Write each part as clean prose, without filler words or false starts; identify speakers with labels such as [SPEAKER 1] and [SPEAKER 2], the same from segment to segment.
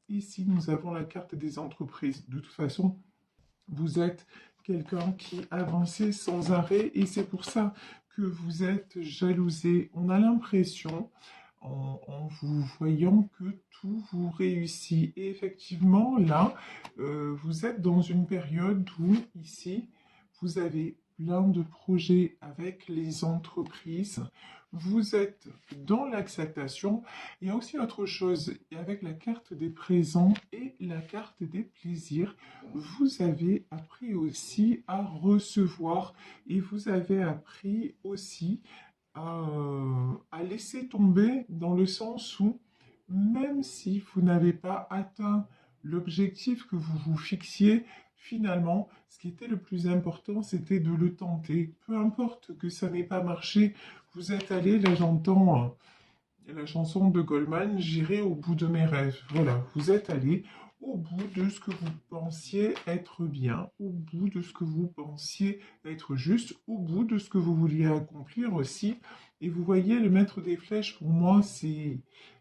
[SPEAKER 1] Ici, nous avons la carte des entreprises. De toute façon, vous êtes quelqu'un qui avançait sans arrêt et c'est pour ça que vous êtes jalousé. On a l'impression, en vous voyant, que tout vous réussit. Et effectivement, là, vous êtes dans une période où, ici, vous avez plein de projets avec les entreprises. Vous êtes dans l'acceptation. Il y a aussi autre chose, avec la carte des présents et la carte des plaisirs, vous avez appris aussi à recevoir et vous avez appris aussi à laisser tomber dans le sens où même si vous n'avez pas atteint l'objectif que vous vous fixiez, finalement, ce qui était le plus important, c'était de le tenter. Peu importe que ça n'ait pas marché, vous êtes allé, là j'entends la chanson de Goldman, j'irai au bout de mes rêves. Voilà, vous êtes allé au bout de ce que vous pensiez être bien, au bout de ce que vous pensiez être juste, au bout de ce que vous vouliez accomplir aussi. Et vous voyez, le maître des flèches, pour moi, c'est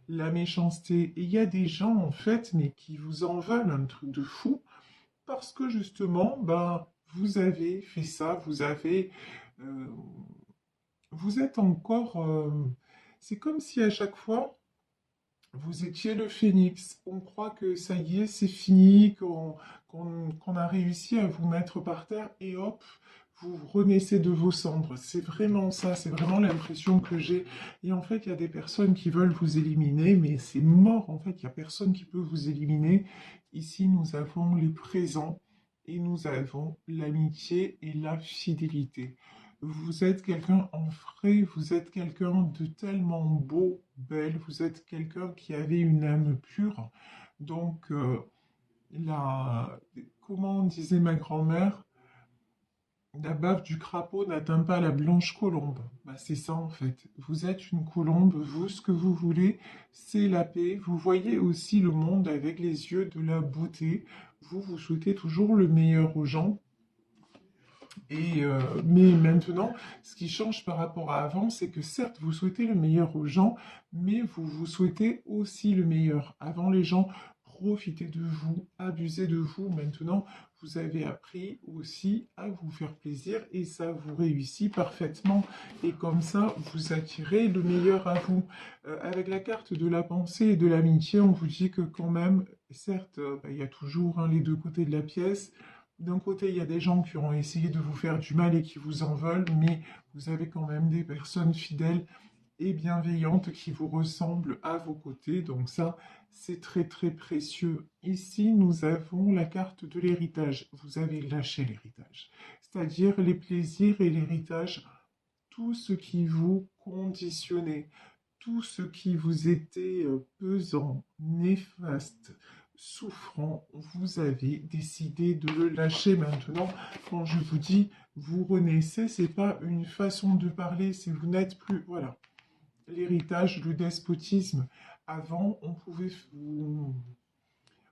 [SPEAKER 1] la méchanceté. Et il y a des gens, en fait, mais qui vous en veulent un truc de fou, parce que justement, ben, vous avez fait ça, euh, vous êtes encore, c'est comme si à chaque fois, vous étiez le phénix. On croit que ça y est, c'est fini, qu'on a réussi à vous mettre par terre et hop, vous renaissez de vos cendres. C'est vraiment ça, c'est vraiment l'impression que j'ai. Et en fait, il y a des personnes qui veulent vous éliminer, mais c'est mort. En fait, il n'y a personne qui peut vous éliminer. Ici, nous avons les présents et nous avons l'amitié et la fidélité. Vous êtes quelqu'un en vrai, vous êtes quelqu'un de tellement beau, belle, vous êtes quelqu'un qui avait une âme pure. Donc, la, comment disait ma grand-mère, la bave du crapaud n'atteint pas la blanche colombe. Bah, c'est ça en fait. Vous êtes une colombe, vous, ce que vous voulez, c'est la paix. Vous voyez aussi le monde avec les yeux de la beauté. Vous souhaitez toujours le meilleur aux gens. Mais maintenant, ce qui change par rapport à avant, c'est que certes, vous souhaitez le meilleur aux gens, mais vous souhaitez aussi le meilleur. Avant, les gens profitaient de vous, abusaient de vous. Maintenant, vous avez appris aussi à vous faire plaisir et ça vous réussit parfaitement. Et comme ça, vous attirez le meilleur à vous. Avec la carte de la pensée et de l'amitié, on vous dit que quand même, certes, bah, il y a toujours hein, les deux côtés de la pièce. D'un côté, il y a des gens qui ont essayé de vous faire du mal et qui vous en veulent, mais vous avez quand même des personnes fidèles et bienveillantes qui vous ressemblent à vos côtés. Donc ça, c'est très très précieux. Ici, nous avons la carte de l'héritage. Vous avez lâché l'héritage, c'est-à-dire les plaisirs et l'héritage, tout ce qui vous conditionnait, tout ce qui vous était pesant, néfaste, souffrant, vous avez décidé de le lâcher maintenant. Quand je vous dis vous renaissez, c'est pas une façon de parler, c'est vous n'êtes plus, voilà. L'héritage, le despotisme. Avant, on pouvait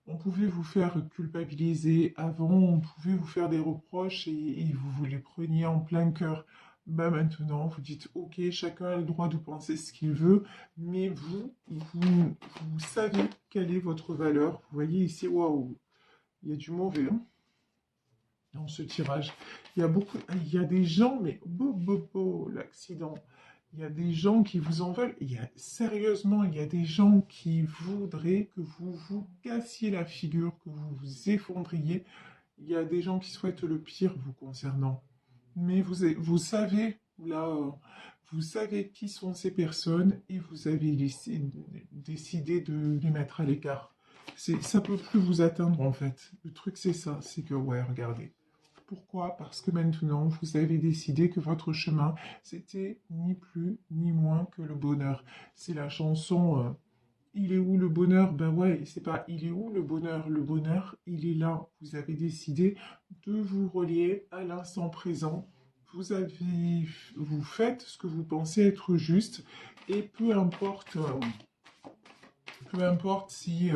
[SPEAKER 1] vous faire culpabiliser. Avant, on pouvait vous faire des reproches et vous vous les preniez en plein cœur. Bah maintenant, vous dites, ok, chacun a le droit de penser ce qu'il veut, mais vous savez quelle est votre valeur. Vous voyez ici, waouh, il y a du mauvais hein, dans ce tirage. Il y a des gens, mais l'accident. Il y a des gens qui vous en veulent. Sérieusement, il y a des gens qui voudraient que vous vous cassiez la figure, que vous vous effondriez. Il y a des gens qui souhaitent le pire vous concernant. Mais vous savez, là, vous savez qui sont ces personnes et vous avez décidé de les mettre à l'écart. Ça peut plus vous atteindre en fait. Le truc c'est ça, c'est que ouais, regardez. Pourquoi? Parce que maintenant, vous avez décidé que votre chemin, c'était ni plus ni moins que le bonheur. C'est la chanson Il est où le bonheur? Ben ouais, c'est pas il est où le bonheur? Le bonheur, il est là. Vous avez décidé de vous relier à l'instant présent. Vous avez, vous faites ce que vous pensez être juste et peu importe si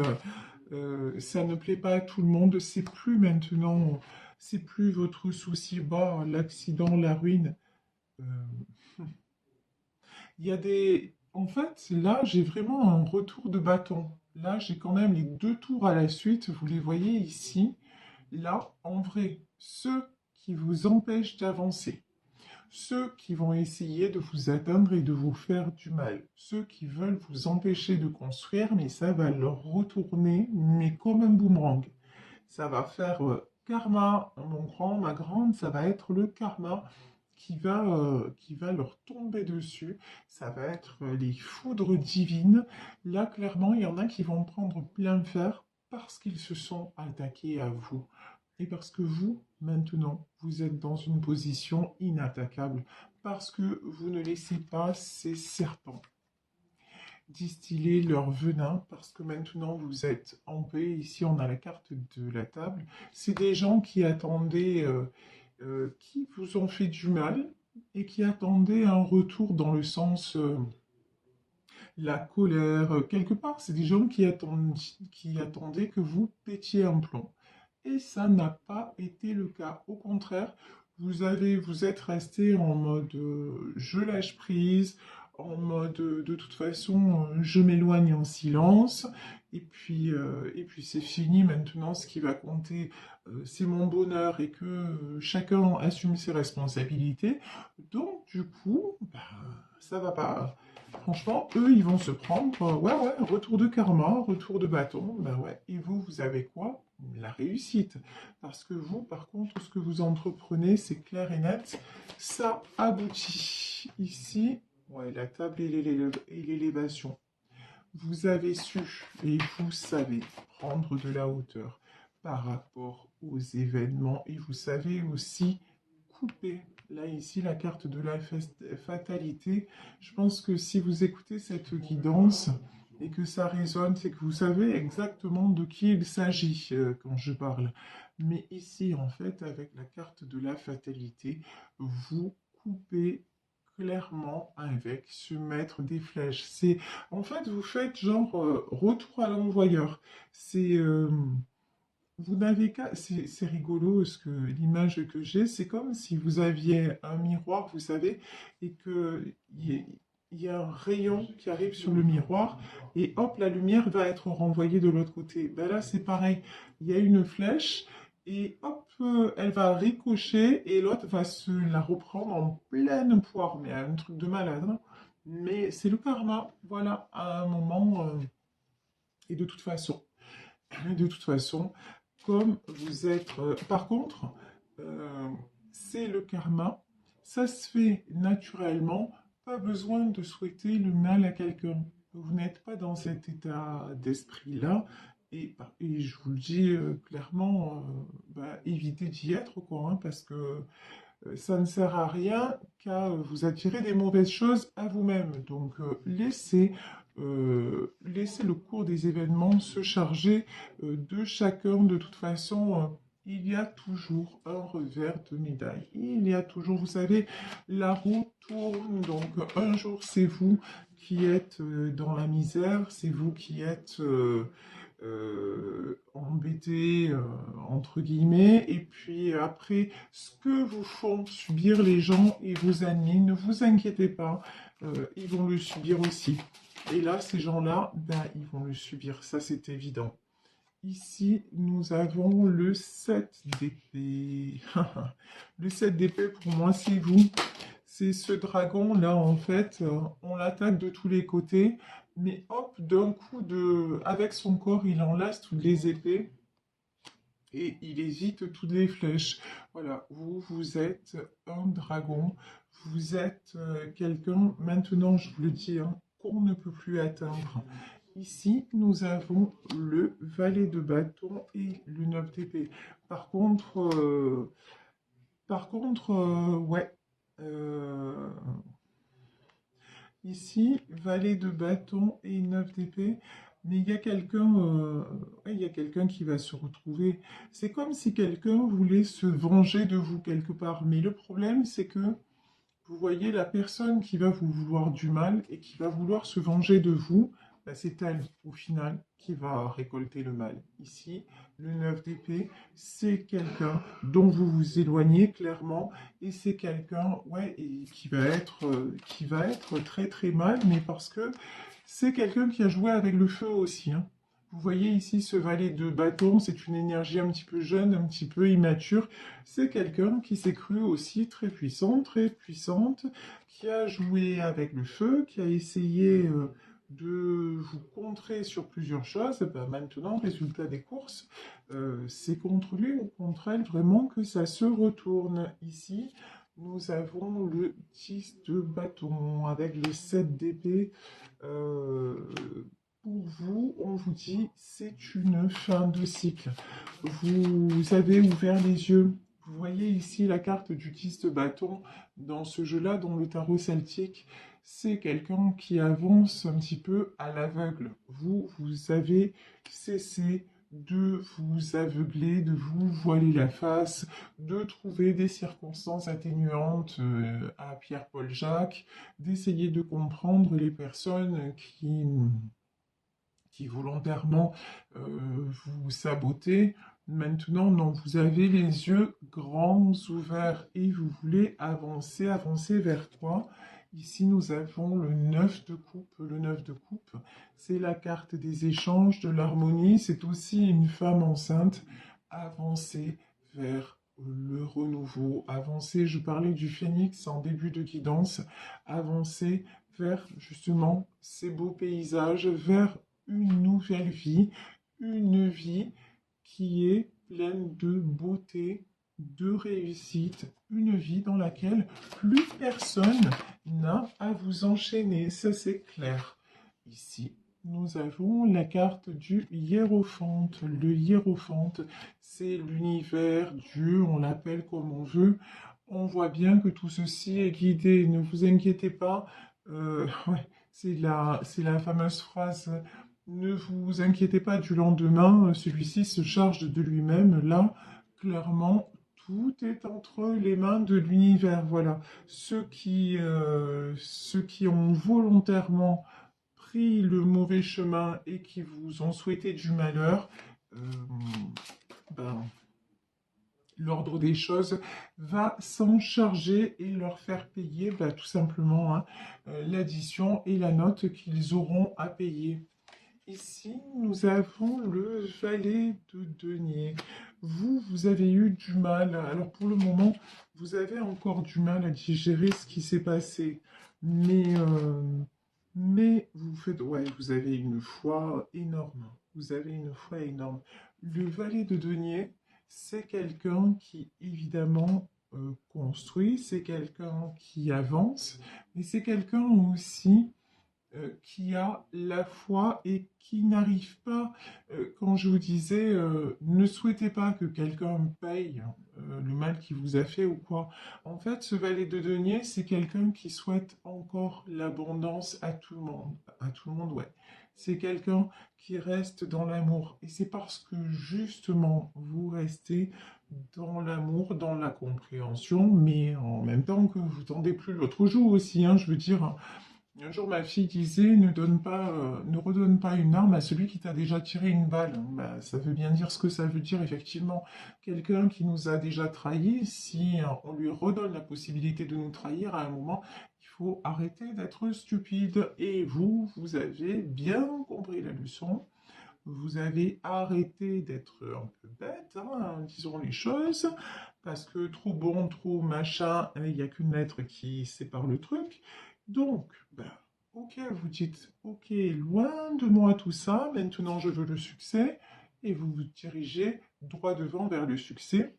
[SPEAKER 1] ça ne plaît pas à tout le monde, c'est plus maintenant, c'est plus votre souci. Bah, l'accident, la ruine. euh, il y a des, en fait, là, j'ai vraiment un retour de bâton. Là, j'ai quand même les 2 tours à la suite, vous les voyez ici. Là, en vrai, ceux qui vous empêchent d'avancer, ceux qui vont essayer de vous atteindre et de vous faire du mal, ceux qui veulent vous empêcher de construire, mais ça va leur retourner, mais comme un boomerang. Ça va faire karma, mon grand, ma grande, ça va être le karma qui va leur tomber dessus. Ça va être les foudres divines. Là, clairement, il y en a qui vont prendre plein fer parce qu'ils se sont attaqués à vous. Et parce que vous, maintenant, vous êtes dans une position inattaquable. Parce que vous ne laissez pas ces serpents distiller leur venin, parce que maintenant vous êtes en paix. Ici, on a la carte de la table. C'est des gens qui attendaient, qui vous ont fait du mal et qui attendaient un retour dans le sens la colère. Quelque part, c'est des gens qui attendaient que vous pétiez un plomb. Et ça n'a pas été le cas. Au contraire, vous êtes resté en mode je lâche prise, en mode de toute façon je m'éloigne en silence. Et puis c'est fini maintenant. Ce qui va compter, c'est mon bonheur et que chacun assume ses responsabilités. Donc du coup, bah, ça va pas. Franchement, eux, ils vont se prendre, ouais, ouais, retour de karma, retour de bâton, ben ouais. Et vous, vous avez quoi? La réussite. Parce que vous, par contre, ce que vous entreprenez, c'est clair et net, ça aboutit. Ici, ouais, la table et l'élévation. Vous avez su et vous savez prendre de la hauteur par rapport aux événements et vous savez aussi couper. Là, ici, la carte de la fatalité. Je pense que si vous écoutez cette guidance et que ça résonne, c'est que vous savez exactement de qui il s'agit quand je parle. Mais ici, en fait, avec la carte de la fatalité, vous coupez clairement avec se mettre des flèches. C'est, en fait, vous faites genre retour à l'envoyeur. C'est vous n'avez qu'à... C'est rigolo, ce que l'image que j'ai, c'est comme si vous aviez un miroir, vous savez, et que il y a un rayon qui arrive sur le miroir, et hop, la lumière va être renvoyée de l'autre côté. Ben là, c'est pareil. Il y a une flèche, et hop, elle va ricocher, et l'autre va se la reprendre en pleine poire. Mais un truc de malade, hein. Mais c'est le karma, voilà, à un moment, et de toute façon, comme vous êtes... par contre, euh, c'est le karma, ça se fait naturellement, pas besoin de souhaiter le mal à quelqu'un. Vous n'êtes pas dans cet état d'esprit-là, et je vous le dis clairement, bah, évitez d'y être, quoi, hein, parce que ça ne sert à rien qu'à vous attirer des mauvaises choses à vous-même. Donc laissez le cours des événements se charger de chacun. De toute façon, il y a toujours un revers de médaille. Il y a toujours, vous savez, la roue tourne. Donc un jour, c'est vous qui êtes dans la misère, c'est vous qui êtes embêté, entre guillemets, et puis après, ce que vous font subir les gens et vos amis, ne vous inquiétez pas, ils vont le subir aussi. Et là, ces gens-là, ben, ils vont le subir, ça c'est évident. Ici, nous avons le 7 d'épée. Le 7 d'épée, pour moi, c'est vous. C'est ce dragon-là, en fait, on l'attaque de tous les côtés, mais hop, d'un coup avec son corps, il enlace toutes les épées et il évite toutes les flèches. Voilà, vous êtes un dragon, vous êtes quelqu'un, maintenant je vous le dis, hein, qu'on ne peut plus atteindre. Ici, nous avons le valet de bâton et le 9 d'épée. Par contre, ouais. euh, Ici, valet de bâton et 9 d'épée. Mais ouais, il y a quelqu'un qui va se retrouver. C'est comme si quelqu'un voulait se venger de vous quelque part. Mais le problème, c'est que vous voyez la personne qui va vous vouloir du mal et qui va vouloir se venger de vous, bah, c'est elle, au final, qui va récolter le mal. Ici, le 9 d'épée, c'est quelqu'un dont vous vous éloignez clairement, et c'est quelqu'un, ouais, et qui va être très très mal, mais parce que c'est quelqu'un qui a joué avec le feu aussi, hein. Vous voyez ici ce valet de bâton, c'est une énergie un petit peu jeune, un petit peu immature. C'est quelqu'un qui s'est cru aussi très puissante, qui a joué avec le feu, qui a essayé de vous contrer sur plusieurs choses. Ben, maintenant, résultat des courses, c'est contre lui ou contre elle vraiment que ça se retourne. Ici, nous avons le 10 de bâton avec le 7 d'épée. Euh, pour vous, on vous dit c'est une fin de cycle. Vous avez ouvert les yeux. Vous voyez ici la carte du 10 de bâton dans ce jeu-là, dans le tarot celtique. C'est quelqu'un qui avance un petit peu à l'aveugle. Vous avez cessé de vous aveugler, de vous voiler la face, de trouver des circonstances atténuantes à Pierre-Paul Jacques, d'essayer de comprendre les personnes qui volontairement vous sabotez. Maintenant, non, vous avez les yeux grands ouverts et vous voulez avancer, avancer vers quoi? Ici, nous avons le 9 de coupe. Le 9 de coupe, c'est la carte des échanges, de l'harmonie. C'est aussi une femme enceinte. Avancer vers le renouveau. Avancer, je parlais du phénix en début de guidance. Avancer vers justement ces beaux paysages, vers une nouvelle vie, une vie qui est pleine de beauté, de réussite, une vie dans laquelle plus personne n'a à vous enchaîner, ça c'est clair. Ici, nous avons la carte du hiérophante. Le hiérophante, c'est l'univers, Dieu, on l'appelle comme on veut. On voit bien que tout ceci est guidé, ne vous inquiétez pas. Ouais, c'est la fameuse phrase ne vous inquiétez pas du lendemain, celui-ci se charge de lui-même. Là, clairement, tout est entre les mains de l'univers. Voilà. Ceux qui ont volontairement pris le mauvais chemin et qui vous ont souhaité du malheur, euh, ben, l'ordre des choses va s'en charger et leur faire payer ben, tout simplement hein, l'addition et la note qu'ils auront à payer. Ici, nous avons le valet de denier. Vous avez eu du mal. Alors pour le moment, vous avez encore du mal à digérer ce qui s'est passé. Mais vous faites, ouais, vous avez une foi énorme. Vous avez une foi énorme. Le valet de denier, c'est quelqu'un qui, évidemment, construit, c'est quelqu'un qui avance, mais c'est quelqu'un aussi qui a la foi et qui n'arrive pas, quand je vous disais, ne souhaitez pas que quelqu'un paye le mal qu'il vous a fait ou quoi. En fait, ce valet de denier, c'est quelqu'un qui souhaite encore l'abondance à tout le monde. À tout le monde, ouais. C'est quelqu'un qui reste dans l'amour. Et c'est parce que justement, vous restez dans l'amour, dans la compréhension, mais en même temps que vous tendez plus l'autre joue aussi, hein, je veux dire. Un jour, ma fille disait, ne redonne pas une arme à celui qui t'a déjà tiré une balle. Bah, ça veut bien dire ce que ça veut dire, effectivement. Quelqu'un qui nous a déjà trahis, si on lui redonne la possibilité de nous trahir à un moment, il faut arrêter d'être stupide. Et vous avez bien compris la leçon. Vous avez arrêté d'être un peu bête, hein, disons les choses, parce que trop bon, trop machin, il n'y a qu'une lettre qui sépare le truc. Donc, ben, ok, vous dites, ok, loin de moi tout ça, maintenant je veux le succès, et vous vous dirigez droit devant vers le succès,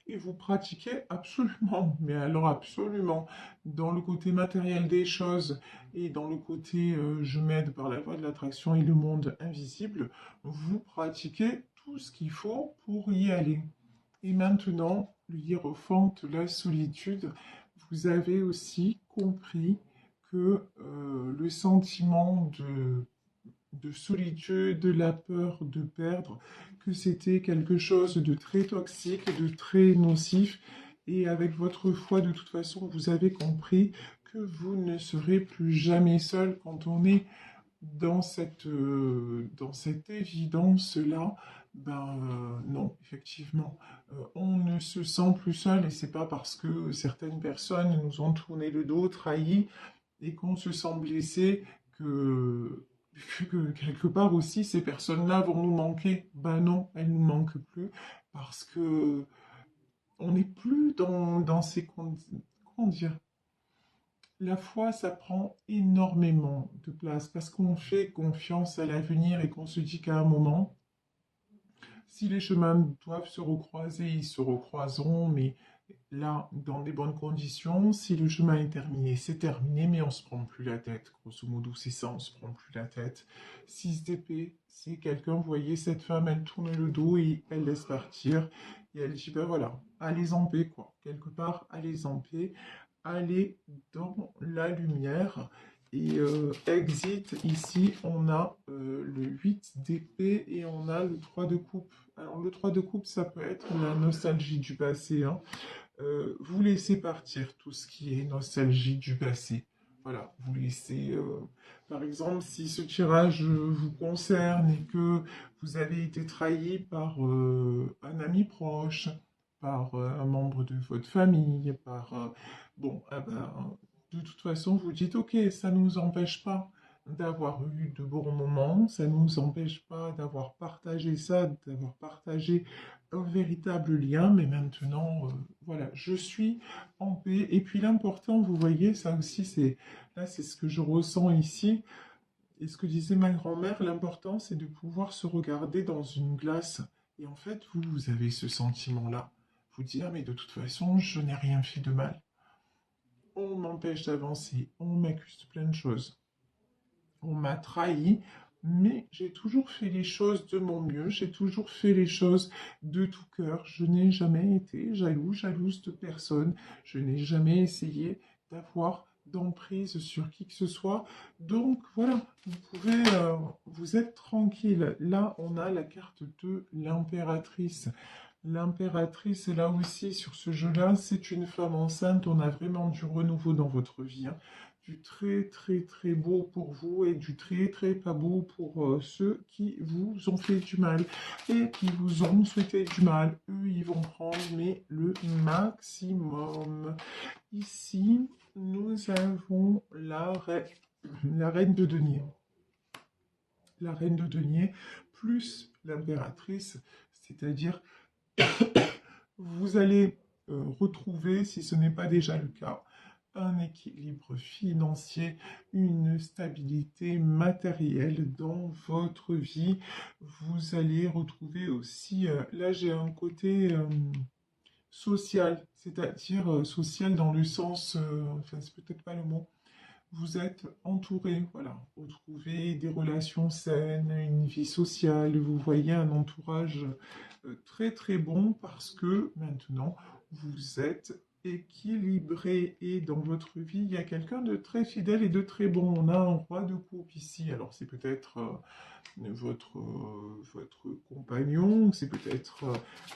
[SPEAKER 1] et vous pratiquez absolument, mais alors absolument, dans le côté matériel des choses et dans le côté je m'aide par la voie de l'attraction et le monde invisible, vous pratiquez tout ce qu'il faut pour y aller. Et maintenant, le hiérophante, la solitude, vous avez aussi compris que le sentiment de solitude, de la peur de perdre, que c'était quelque chose de très toxique, de très nocif. Et avec votre foi, de toute façon, vous avez compris que vous ne serez plus jamais seul quand on est dans cette évidence-là. Ben non, effectivement, on ne se sent plus seul et c'est pas parce que certaines personnes nous ont tourné le dos, trahi et qu'on se sent blessé que vu que quelque part aussi, ces personnes-là vont nous manquer. Ben non, elles nous manquent plus, parce que on n'est plus dans ces conditions. Comment dire? La foi, ça prend énormément de place parce qu'on fait confiance à l'avenir et qu'on se dit qu'à un moment, si les chemins doivent se recroiser, ils se recroiseront, mais là, dans des bonnes conditions. Si le chemin est terminé, c'est terminé, mais on se prend plus la tête. Grosso modo, c'est ça, on se prend plus la tête. 6 d'épée, si quelqu'un, vous voyez, cette femme, elle tourne le dos et elle laisse partir. Et elle dit, ben voilà, allez en paix, quoi. Quelque part, allez en paix, allez dans la lumière. Et exit, ici, on a le 8 d'épée et on a le 3 de coupe. Alors, le 3 de coupe, ça peut être la nostalgie du passé, hein. Vous laissez partir tout ce qui est nostalgie du passé. Voilà, vous laissez, par exemple, si ce tirage vous concerne et que vous avez été trahi par un ami proche, par un membre de votre famille, par... bon, ah ben, de toute façon, vous dites, ok, ça ne nous empêche pas d'avoir eu de bons moments, ça ne nous empêche pas d'avoir partagé ça, d'avoir partagé un véritable lien, mais maintenant, voilà, je suis en paix. Et puis l'important, vous voyez, ça aussi, c'est là, c'est ce que je ressens ici. Et ce que disait ma grand-mère, l'important, c'est de pouvoir se regarder dans une glace. Et en fait, vous avez ce sentiment-là. Vous dire, mais de toute façon, je n'ai rien fait de mal. On m'empêche d'avancer, on m'accuse de plein de choses. On m'a trahi, mais j'ai toujours fait les choses de mon mieux, j'ai toujours fait les choses de tout cœur. Je n'ai jamais été jalouse de personne. Je n'ai jamais essayé d'avoir d'emprise sur qui que ce soit. Donc voilà, vous pouvez, vous êtes tranquille. Là, on a la carte de l'impératrice. L'impératrice, là aussi, sur ce jeu-là, c'est une femme enceinte. On a vraiment du renouveau dans votre vie, hein. Du très très très beau pour vous et du très très pas beau pour ceux qui vous ont fait du mal et qui vous ont souhaité du mal. Eux, ils vont prendre mais le maximum. Ici, nous avons la reine de denier. La reine de denier plus l'impératrice, c'est-à-dire vous allez retrouver, si ce n'est pas déjà le cas, un équilibre financier, une stabilité matérielle dans votre vie. Vous allez retrouver aussi, là j'ai un côté social, c'est-à-dire social dans le sens, enfin c'est peut-être pas le mot, vous êtes entouré, voilà, vous trouvez des relations saines, une vie sociale, vous voyez un entourage très très bon parce que maintenant vous êtes équilibré et dans votre vie il y a quelqu'un de très fidèle et de très bon. On a un roi de coupe ici, alors c'est peut-être votre compagnon, c'est peut-être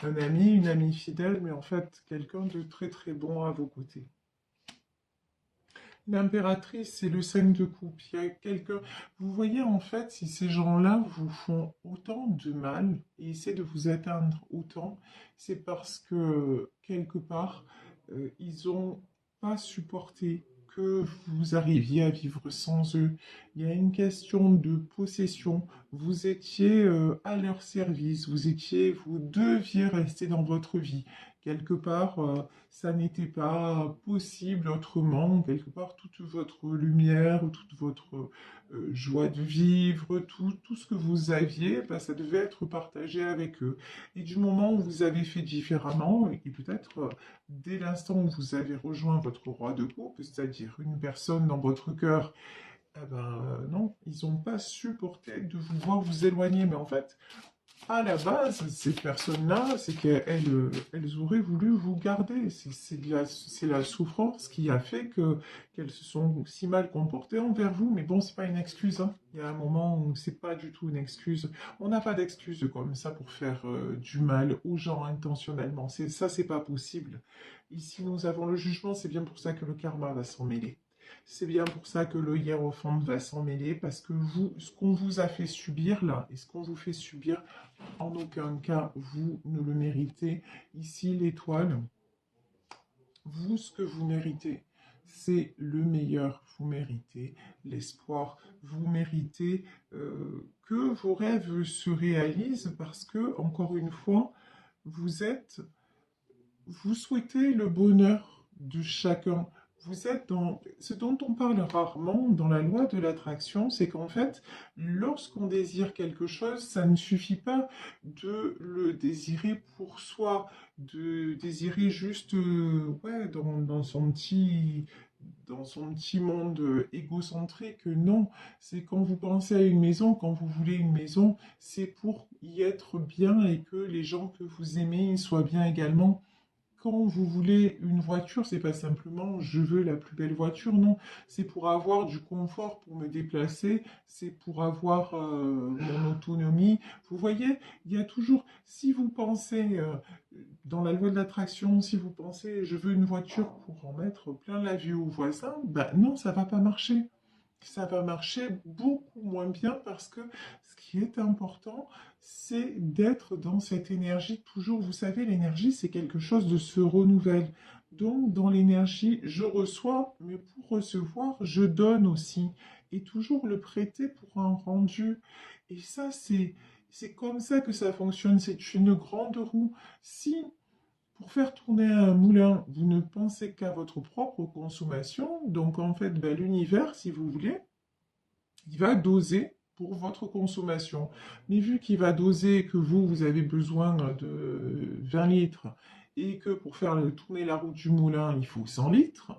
[SPEAKER 1] un ami, une amie fidèle, mais en fait quelqu'un de très très bon à vos côtés. L'impératrice, c'est le 5 de coupe. Il y a quelqu'un. Vous voyez, en fait, si ces gens-là vous font autant de mal et essaient de vous atteindre autant, c'est parce que, quelque part, ils n'ont pas supporté que vous arriviez à vivre sans eux. Il y a une question de possession. Vous étiez à leur service, vous deviez rester dans votre vie. Quelque part, ça n'était pas possible autrement. Quelque part, toute votre lumière, toute votre joie de vivre, tout ce que vous aviez, ben, ça devait être partagé avec eux. Et du moment où vous avez fait différemment, et peut-être dès l'instant où vous avez rejoint votre roi de coupe, c'est-à-dire une personne dans votre cœur, eh ben, non, ils n'ont pas supporté de vous voir vous éloigner. Mais en fait, à la base, ces personnes-là, c'est qu'elles auraient voulu vous garder. C'est la souffrance qui a fait qu'elles se sont si mal comportées envers vous. Mais bon, c'est pas une excuse, hein. Il y a un moment où c'est pas du tout une excuse. On n'a pas d'excuse comme ça pour faire du mal aux gens intentionnellement. Ça, c'est pas possible. Ici, nous avons le jugement. C'est bien pour ça que le karma va s'en mêler. C'est bien pour ça que le hiérophante va s'en mêler, parce que vous, ce qu'on vous a fait subir là, et ce qu'on vous fait subir, en aucun cas, vous ne le méritez. Ici, l'étoile, vous, ce que vous méritez, c'est le meilleur. Vous méritez l'espoir, vous méritez que vos rêves se réalisent parce que, encore une fois, vous êtes, vous souhaitez le bonheur de chacun. Vous êtes dans ce dont on parle rarement dans la loi de l'attraction, c'est qu'en fait, lorsqu'on désire quelque chose, ça ne suffit pas de le désirer pour soi, de désirer juste ouais, dans son petit monde égocentrique. Non, c'est quand vous pensez à une maison, quand vous voulez une maison, c'est pour y être bien et que les gens que vous aimez y soient bien également. Quand vous voulez une voiture, c'est pas simplement je veux la plus belle voiture, non. C'est pour avoir du confort pour me déplacer, c'est pour avoir mon autonomie. Vous voyez, il y a toujours, si vous pensez dans la loi de l'attraction, si vous pensez je veux une voiture pour en mettre plein la vue aux voisins, bah non, ça va pas marcher. Ça va marcher beaucoup moins bien parce que ce qui est important, c'est d'être dans cette énergie toujours. Vous savez, l'énergie, c'est quelque chose de se renouvelle. Donc, dans l'énergie, je reçois, mais pour recevoir, je donne aussi. Et toujours le prêter pour un rendu. Et ça, c'est comme ça que ça fonctionne. C'est une grande roue. Si pour faire tourner un moulin, vous ne pensez qu'à votre propre consommation, donc en fait, ben, l'univers, si vous voulez, il va doser pour votre consommation. Mais vu qu'il va doser que vous avez besoin de 20 litres et que pour faire tourner la roue du moulin, il faut 100 litres,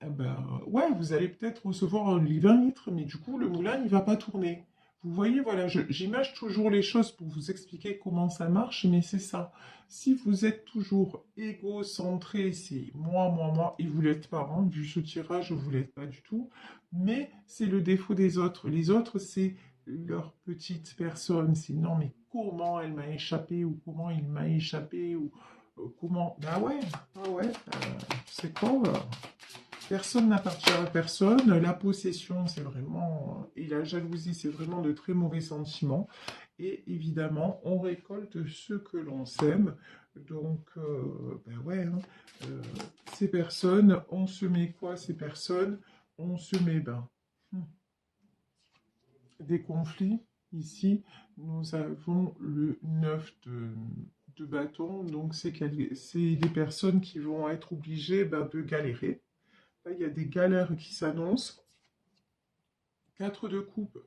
[SPEAKER 1] eh ben, ouais, vous allez peut-être recevoir les 20 litres, mais du coup, le moulin, il va pas tourner. Vous voyez, voilà, j'image toujours les choses pour vous expliquer comment ça marche, mais c'est ça. Si vous êtes toujours égocentré, c'est moi, et vous l'êtes pas, hein, vu ce tirage, vous l'êtes pas du tout, mais c'est le défaut des autres. Les autres, c'est leur petite personne. C'est non, mais comment elle m'a échappé, ou comment il m'a échappé, ou comment. Bah ouais, ah ouais, c'est quoi personne n'appartient à personne. La possession, c'est vraiment, et la jalousie, c'est vraiment de très mauvais sentiments. Et évidemment, on récolte ce que l'on sème. Donc, ben ouais, hein, euh, ces personnes, on se met quoi, ces personnes? On se met, ben, des conflits. Ici, nous avons le 9 de bâton. Donc, c'est des personnes qui vont être obligées ben, de galérer. Là, il y a des galères qui s'annoncent. 4 de coupe,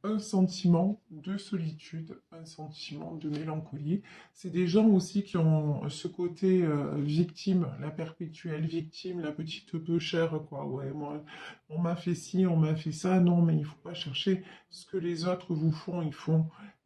[SPEAKER 1] un sentiment de solitude, un sentiment de mélancolie. C'est des gens aussi qui ont ce côté victime, la perpétuelle victime, la petite peu chère, quoi. Ouais, moi, on m'a fait ci, on m'a fait ça. Non, mais il faut pas chercher ce que les autres vous font.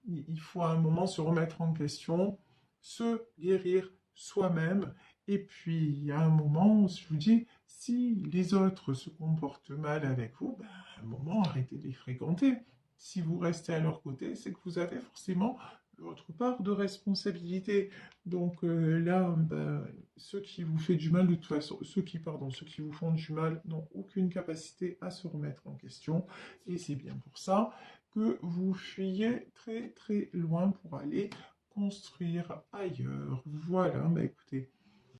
[SPEAKER 1] Il faut à un moment se remettre en question, se guérir soi-même. Et puis, à un moment, je vous dis, si les autres se comportent mal avec vous, ben, à un moment, arrêtez de les fréquenter. Si vous restez à leur côté, c'est que vous avez forcément votre part de responsabilité. Donc là, ben, ceux qui vous font du mal, de toute façon, ceux qui vous font du mal n'ont aucune capacité à se remettre en question. Et c'est bien pour ça que vous fuyez très très loin pour aller construire ailleurs. Voilà, ben écoutez.